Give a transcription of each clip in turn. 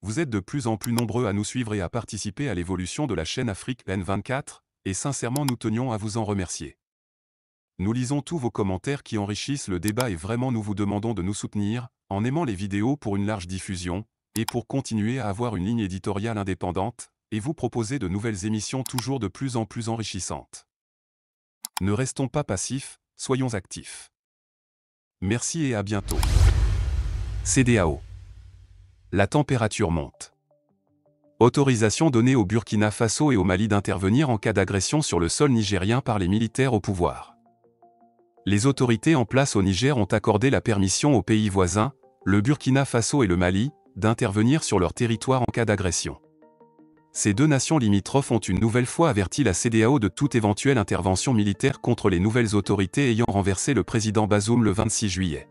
Vous êtes de plus en plus nombreux à nous suivre et à participer à l'évolution de la chaîne Afrique N24, et sincèrement nous tenions à vous en remercier. Nous lisons tous vos commentaires qui enrichissent le débat et vraiment nous vous demandons de nous soutenir, en aimant les vidéos pour une large diffusion, et pour continuer à avoir une ligne éditoriale indépendante, et vous proposer de nouvelles émissions toujours de plus en plus enrichissantes. Ne restons pas passifs, soyons actifs. Merci et à bientôt. CEDEAO. La température monte. Autorisation donnée au Burkina Faso et au Mali d'intervenir en cas d'agression sur le sol nigérien par les militaires au pouvoir. Les autorités en place au Niger ont accordé la permission aux pays voisins, le Burkina Faso et le Mali, d'intervenir sur leur territoire en cas d'agression. Ces deux nations limitrophes ont une nouvelle fois averti la CEDEAO de toute éventuelle intervention militaire contre les nouvelles autorités ayant renversé le président Bazoum le 26 juillet.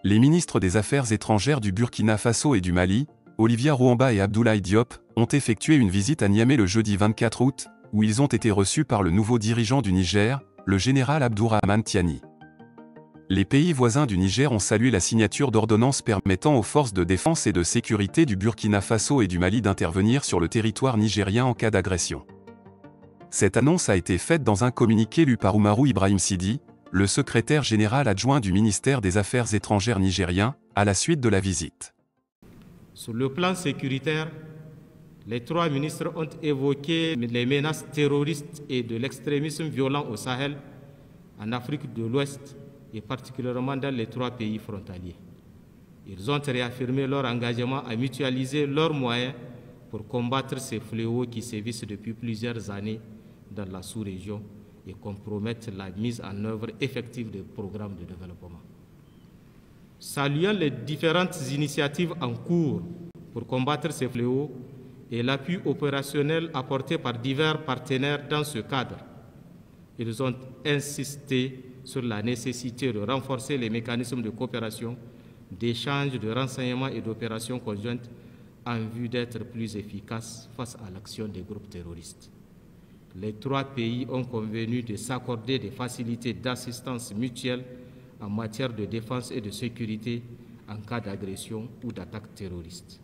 Les ministres des Affaires étrangères du Burkina Faso et du Mali, Olivia Rouamba et Abdoulaye Diop, ont effectué une visite à Niamey le jeudi 24 août, où ils ont été reçus par le nouveau dirigeant du Niger, le général Abdourahmane Tiani. Les pays voisins du Niger ont salué la signature d'ordonnances permettant aux forces de défense et de sécurité du Burkina Faso et du Mali d'intervenir sur le territoire nigérien en cas d'agression. Cette annonce a été faite dans un communiqué lu par Oumarou Ibrahim Sidi, le secrétaire général adjoint du ministère des Affaires étrangères nigérien, à la suite de la visite. Sur le plan sécuritaire, les trois ministres ont évoqué les menaces terroristes et de l'extrémisme violent au Sahel, en Afrique de l'Ouest et particulièrement dans les trois pays frontaliers. Ils ont réaffirmé leur engagement à mutualiser leurs moyens pour combattre ces fléaux qui sévissent depuis plusieurs années dans la sous-région et compromettent la mise en œuvre effective des programmes de développement. Saluant les différentes initiatives en cours pour combattre ces fléaux et l'appui opérationnel apporté par divers partenaires dans ce cadre, ils ont insisté sur la nécessité de renforcer les mécanismes de coopération, d'échange de renseignements et d'opérations conjointes en vue d'être plus efficaces face à l'action des groupes terroristes. Les trois pays ont convenu de s'accorder des facilités d'assistance mutuelle en matière de défense et de sécurité en cas d'agression ou d'attaque terroriste.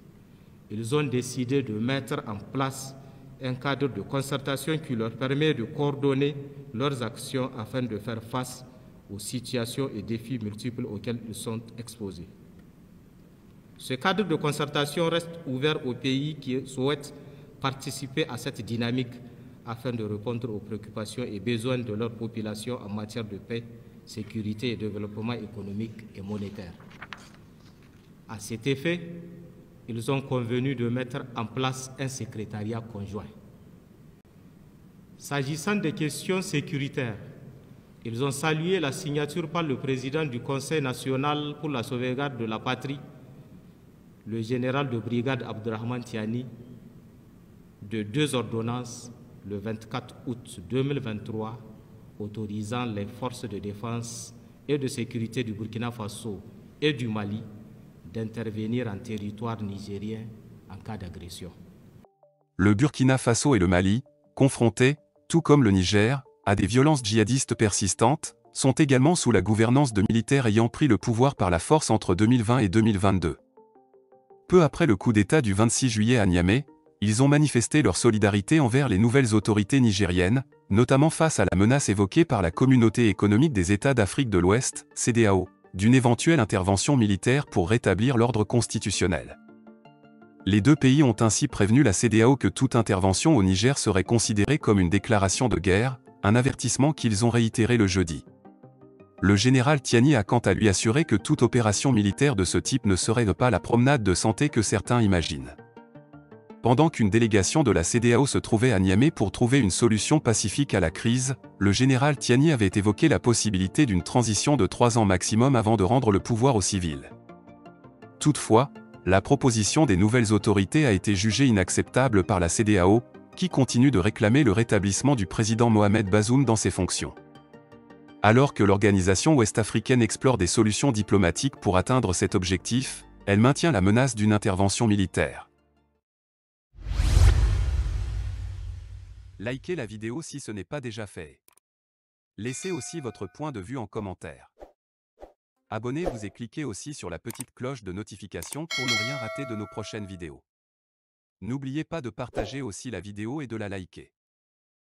Ils ont décidé de mettre en place un cadre de concertation qui leur permet de coordonner leurs actions afin de faire face aux situations et défis multiples auxquels ils sont exposés. Ce cadre de concertation reste ouvert aux pays qui souhaitent participer à cette dynamique afin de répondre aux préoccupations et besoins de leur population en matière de paix, sécurité et développement économique et monétaire. À cet effet, ils ont convenu de mettre en place un secrétariat conjoint. S'agissant des questions sécuritaires, ils ont salué la signature par le président du Conseil national pour la sauvegarde de la patrie, le général de brigade Abdourahmane Tiani, de deux ordonnances le 24 août 2023 autorisant les forces de défense et de sécurité du Burkina Faso et du Mali d'intervenir en territoire nigérien en cas d'agression. Le Burkina Faso et le Mali, confrontés, tout comme le Niger, à des violences djihadistes persistantes, sont également sous la gouvernance de militaires ayant pris le pouvoir par la force entre 2020 et 2022. Peu après le coup d'État du 26 juillet à Niamey, ils ont manifesté leur solidarité envers les nouvelles autorités nigériennes, notamment face à la menace évoquée par la Communauté économique des États d'Afrique de l'Ouest, CEDEAO, d'une éventuelle intervention militaire pour rétablir l'ordre constitutionnel. Les deux pays ont ainsi prévenu la CEDEAO que toute intervention au Niger serait considérée comme une déclaration de guerre, un avertissement qu'ils ont réitéré le jeudi. Le général Tiani a quant à lui assuré que toute opération militaire de ce type ne serait pas la promenade de santé que certains imaginent. Pendant qu'une délégation de la CEDEAO se trouvait à Niamey pour trouver une solution pacifique à la crise, le général Tiani avait évoqué la possibilité d'une transition de 3 ans maximum avant de rendre le pouvoir aux civils. Toutefois, la proposition des nouvelles autorités a été jugée inacceptable par la CEDEAO, qui continue de réclamer le rétablissement du président Mohamed Bazoum dans ses fonctions. Alors que l'organisation ouest-africaine explore des solutions diplomatiques pour atteindre cet objectif, elle maintient la menace d'une intervention militaire. Likez la vidéo si ce n'est pas déjà fait. Laissez aussi votre point de vue en commentaire. Abonnez-vous et cliquez aussi sur la petite cloche de notification pour ne rien rater de nos prochaines vidéos. N'oubliez pas de partager aussi la vidéo et de la liker.